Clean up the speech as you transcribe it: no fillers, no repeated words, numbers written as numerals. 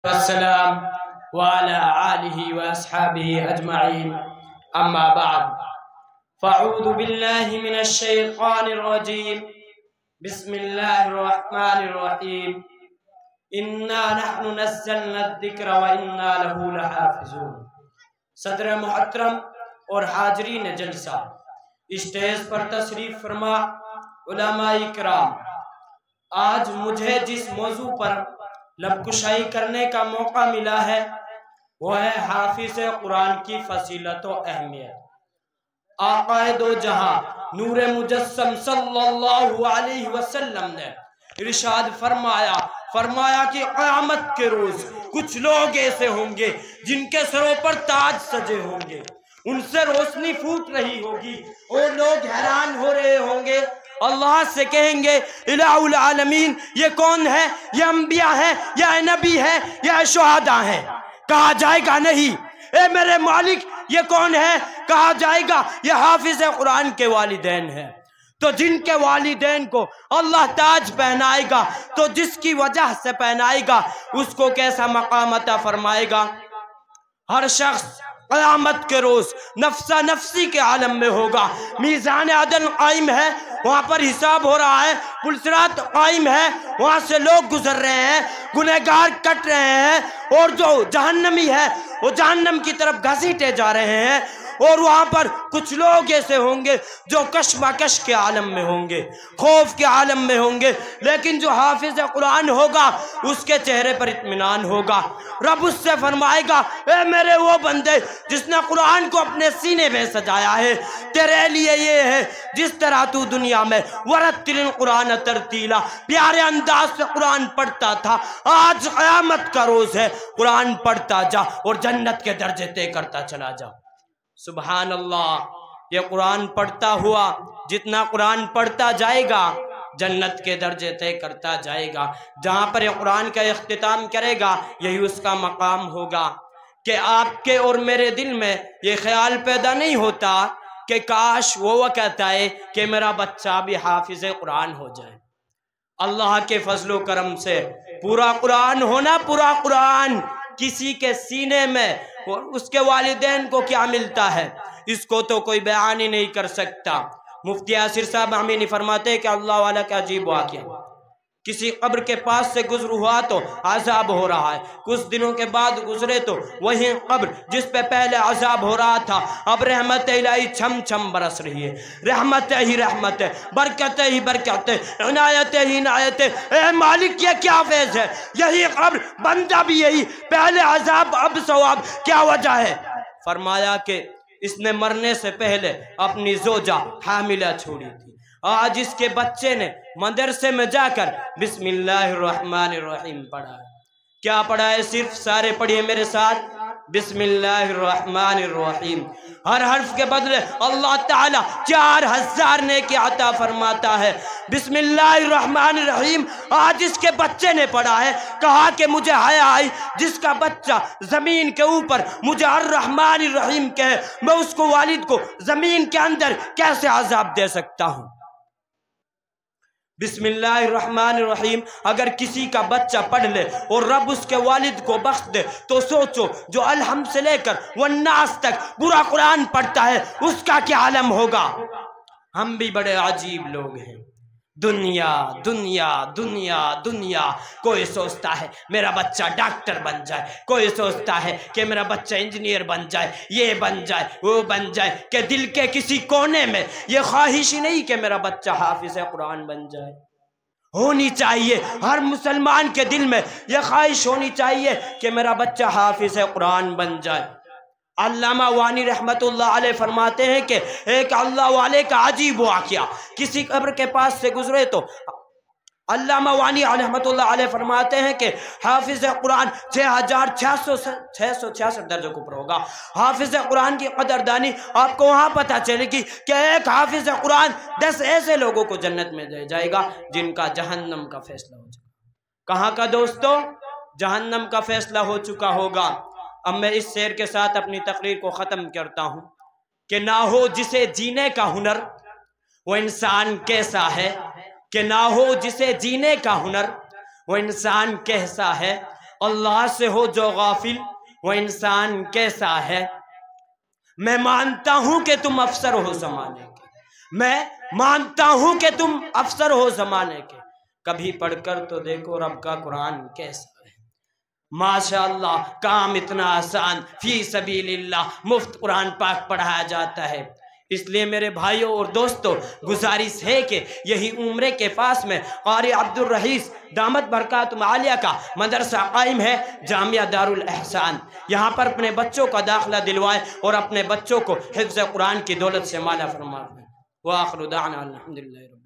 والسلام وعلى آله وأصحابه أجمعين أما بعد فأعوذ بالله من الشيطان الرجيم بسم الله الرحمن الرحيم إنا نحن نزلنا الذكر وإنا له لحافظون۔ صدر محترم اور حاضرین جلسہ، اسٹیج پر تشریف فرما علماء کرام، آج مجھے جس موضوع پر لب کشائی کرنے کا موقع ملا ہے وہ ہے حافظ قرآن کی فضیلت و اہمیت۔ آقا دو جہاں نور مجسم صلی اللہ علیہ وسلم نے ارشاد فرمایا کہ قیامت کے روز کچھ لوگ ایسے ہوں گے جن کے سروں پر تاج سجے ہوں گے، ان سے روشنی پھوٹ رہی ہوگی اور لوگ حیران ہو رہے ہوں گے، اللہ سے کہیں گے الہ العالمین یہ کون ہے؟ یہ انبیاء ہے یا نبی ہے یا شہداء ہیں؟ کہا جائے گا نہیں، اے میرے مالک یہ کون ہے؟ کہا جائے گا یہ حافظ قرآن کے والدین ہیں۔ تو جن کے والدین کو اللہ تاج پہنائے گا تو جس کی وجہ سے پہنائے گا اس کو کیسا مقام عطا فرمائے گا؟ ہر شخص قیامت کے روز نفسا نفسی کے عالم میں ہوگا، میزان عدل قائم ہے، وہاں پر حساب ہو رہا ہے، پلسرات قائم ہے، وہاں سے لوگ گزر رہے ہیں، گنہگار کٹ رہے ہیں، اور جو جہنمی ہے وہ جہنم کی طرف گھسیٹے جا رہے ہیں، اور وہاں پر کچھ لوگ ایسے ہوں گے جو کشمکش کے عالم میں ہوں گے، خوف کے عالم میں ہوں گے، لیکن جو حافظ قرآن ہوگا اس کے چہرے پر اطمینان ہوگا۔ رب اس سے فرمائے گا اے میرے وہ بندے جس نے قرآن کو اپنے سینے میں سجایا ہے، تیرے لیے یہ ہے جس طرح تو دنیا میں ورتل القرآن ترتیلا پیارے انداز سے قرآن پڑھتا تھا، آج قیامت کا روز ہے، قرآن پڑھتا جا اور جنت کے درجے طے کرتا چلا جا۔ سبحان اللہ، یہ قرآن پڑھتا ہوا جتنا قرآن پڑھتا جائے گا جنت کے درجے طے کرتا جائے گا۔ جہاں پر یہ قرآن کا اختتام کرے گا یہی اس کا مقام ہوگا کہ آپ کے اور میرے دل میں یہ خیال پیدا نہیں ہوتا کہ کاش وہ کہتا ہے کہ میرا بچہ بھی حافظ قرآن ہو جائے۔ اللہ کے فضل و کرم سے پورا قرآن ہونا، پورا قرآن کسی کے سینے میں، اور اس کے والدین کو کیا ملتا ہے اس کو تو کوئی بیان ہی نہیں کر سکتا۔ مفتی یاسر صاحب امینی فرماتے کہ اللہ والا کا عجیب واقعہ، کسی قبر کے پاس سے گزر ہوا تو عذاب ہو رہا ہے، کچھ دنوں کے بعد گزرے تو وہی قبر جس پہ پہلے عذاب ہو رہا تھا اب رحمت الہی چھم چھم برس رہی ہے، رحمت ہی رحمت ہے، برکت ہی برکت ہے، عنایت ہی عنایت ہے۔ اے مالک یہ کیا فیض ہے؟ یہی قبر، بندہ بھی یہی، پہلے عذاب اب ثواب، کیا وجہ ہے؟ فرمایا کہ اس نے مرنے سے پہلے اپنی زوجہ حاملہ چھوڑی تھی، آج اس کے بچے نے مدرسے میں جا کر بسم اللہ الرحمن الرحیم پڑھا ہے۔ کیا پڑھا ہے؟ صرف سارے پڑھیے میرے ساتھ، بسم اللہ الرحمن الرحیم۔ ہر حرف کے بدلے اللہ تعالی 4000 نیکی عطا فرماتا ہے۔ بسم اللہ الرحمن الرحیم آج اس کے بچے نے پڑھا ہے، کہا کہ مجھے حیا آئی جس کا بچہ زمین کے اوپر مجھے الرحمن الرحیم کہے، میں اس کو والد کو زمین کے اندر کیسے عذاب دے سکتا ہوں؟ بسم اللہ الرحمن الرحیم اگر کسی کا بچہ پڑھ لے اور رب اس کے والد کو بخش دے تو سوچو جو الحمد سے لے کر والناس تک پورا قرآن پڑھتا ہے اس کا کیا عالم ہوگا۔ ہم بھی بڑے عجیب لوگ ہیں، دنیا دنیا دنیا دنیا، کوئی سوچتا ہے میرا بچہ ڈاکٹر بن جائے، کوئی سوچتا ہے کہ میرا بچہ انجینئر بن جائے، یہ بن جائے وہ بن جائے، کہ دل کے کسی کونے میں یہ خواہش ہی نہیں کہ میرا بچہ حافظ قرآن بن جائے۔ ہونی چاہیے ہر مسلمان کے دل میں یہ خواہش ہونی چاہیے کہ میرا بچہ حافظ قرآن بن جائے۔ علامہ وانی رحمت اللہ علیہ فرماتے ہیں کہ ایک اللہ والے کا عجیب واقعہ، کسی قبر کے پاس سے گزرے تو علامہ وانی رحمت اللہ علیہ فرماتے ہیں کہ حافظ قرآن 6666 درجوں کے اوپر ہوگا۔ حافظ قرآن کی قدردانی آپ کو وہاں پتہ چلے گی کہ ایک حافظ قرآن 10 ایسے لوگوں کو جنت میں دے جائے گا جن کا جہنم کا فیصلہ ہو جائے گا۔ کہاں کا دوستو؟ جہنم کا فیصلہ ہو چکا ہوگا۔ اب میں اس شعر کے ساتھ اپنی تقریر کو ختم کرتا ہوں کہ نہ ہو جسے جینے کا ہنر وہ انسان کیسا ہے، کہ نہ ہو جسے جینے کا ہنر وہ انسان کیسا ہے، اللہ سے ہو جو غافل وہ انسان کیسا ہے۔ میں مانتا ہوں کہ تم افسر ہو زمانے کے، میں مانتا ہوں کہ تم افسر ہو زمانے کے، کبھی پڑھ کر تو دیکھو رب کا قرآن کیسا ہے۔ ماشاءاللہ کام اتنا آسان، فی سبیل اللہ مفت قرآن پاک پڑھایا جاتا ہے۔ اس لیے میرے بھائیوں اور دوستوں گزارش ہے کہ یہی عمرے کے پاس میں قاری عبد الرحیس دامت برکاتہم عالیہ کا مدرسہ قائم ہے، جامعہ دارالاحسان۔ یہاں پر اپنے بچوں کا داخلہ دلوائیں اور اپنے بچوں کو حفظ قرآن کی دولت سے مالا فرمائیں۔ وآخر دعوانا الحمدللہ۔